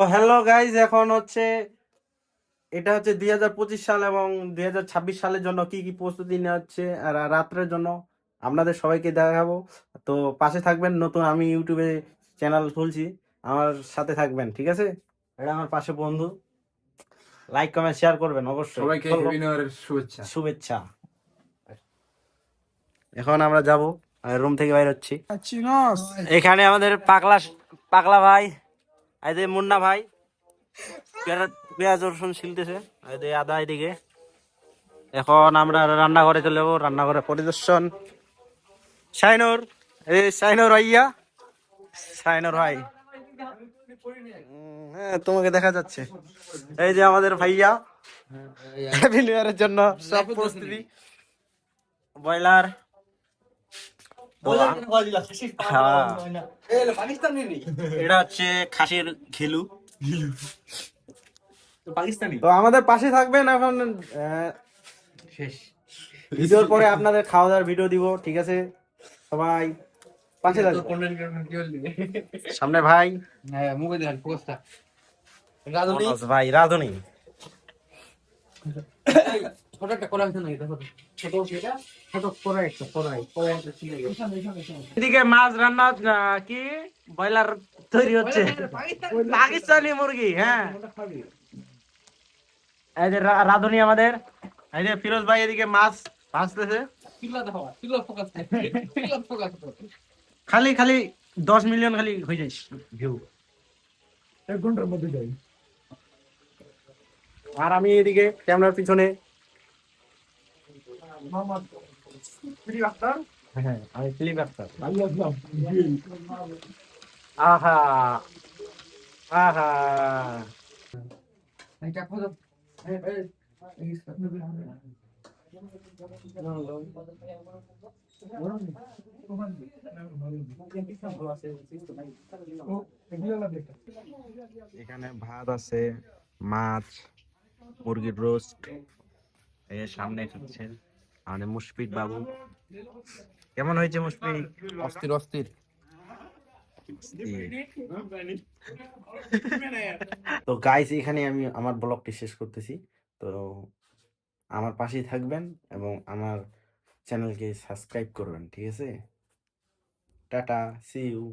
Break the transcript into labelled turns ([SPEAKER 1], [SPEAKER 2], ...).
[SPEAKER 1] তো hello guys, এখন হচ্ছে এটা হচ্ছে 2025 সাল এবং 2026 সালের জন্য কি কি প্রস্তুতি নেওয়া হচ্ছে আর রাত্রের জন্য আপনাদের সবাইকে দেখাবো। তো পাশে থাকবেন, নতুন আমি ইউটিউবে চ্যানেল খুলছি, আমার সাথে থাকবেন, ঠিক আছে? এটা আমার পাশে বন্ধু, লাইক কমেন্ট শেয়ার করবেন অবশ্যই।
[SPEAKER 2] সবাইকে
[SPEAKER 1] চলো,
[SPEAKER 2] হ্যাপি নিউ ইয়ারের শুভেচ্ছা।
[SPEAKER 1] শুভেচ্ছা। এখন আমরা যাব, রুম থেকে বাইর হচ্ছি। এখানে আমাদের পাগলা পাগলা ভাই, এই যে মুন্না ভাই পেঁয়াজ রসুন ছিলতেছে, এই যে আদা এদিকে। এখন আমরা রান্নাঘরে চলে যাবো, রান্নাঘরে পরিদর্শন। শাইনুর, এই শাইনুর ভাইয়া, শাইনুর ভাই, হ্যাঁ তোমাকে দেখা যাচ্ছে। এই যে আমাদের ভাইয়া হ্যাপি নিউ ইয়ারের জন্য সব প্রস্তুতি। ব্রয়লার, এটা হচ্ছে খাসির ঘিলু। তো আমাদের পাশে থাকবেন। এখন
[SPEAKER 2] শেষ
[SPEAKER 1] ভিডিওর পরে আপনাদের খাওয়া দাওয়ার ভিডিও দিব, ঠিক আছে? সবাই পাশে থাকবেন। সামনে ভাই,
[SPEAKER 2] হ্যাঁ মুখে দেখান পোস্টটা
[SPEAKER 1] মনোজ ভাই, রাধুনি।
[SPEAKER 2] ছোট একটা কলা আছে নাকি দেখো ছোট এটা ছোট কড়াই একটা কড়াই একটা ছিল
[SPEAKER 1] এদিকে মাছ রান্না, কি ব্রয়লার তৈরি হচ্ছে, পাকিস্তানি মুরগি। হ্যাঁ, এই যে রাধুনি আমাদের, এই যে ফিরোজ ভাই এদিকে মাছ ভাজতেছে। খালি খালি 10 মিলিয়ন খালি হয়ে যাইস ভিউ 1 ঘন্টার মধ্যে যাই। আর আমি এদিকে ক্যামেরার পিছনে, হ্যাঁ আমি ফিলিপ আক্তার। আহা আহা,
[SPEAKER 2] এটা কত
[SPEAKER 1] এখানে ভাত আছে, মাছ, মুরগির রোস্ট, এই সামনে খাচ্ছেন আমাদের মুশফিক বাবু। কেমন হয়েছে মুশফিক?
[SPEAKER 2] অস্থির অস্থির।
[SPEAKER 1] তো গাইস, এখানে আমি আমার ব্লগটি শেষ করতেছি। তো আমার পাশেই থাকবেন এবং আমার চ্যানেলকে সাবস্ক্রাইব করবেন, ঠিক আছে? Ta-ta, see you.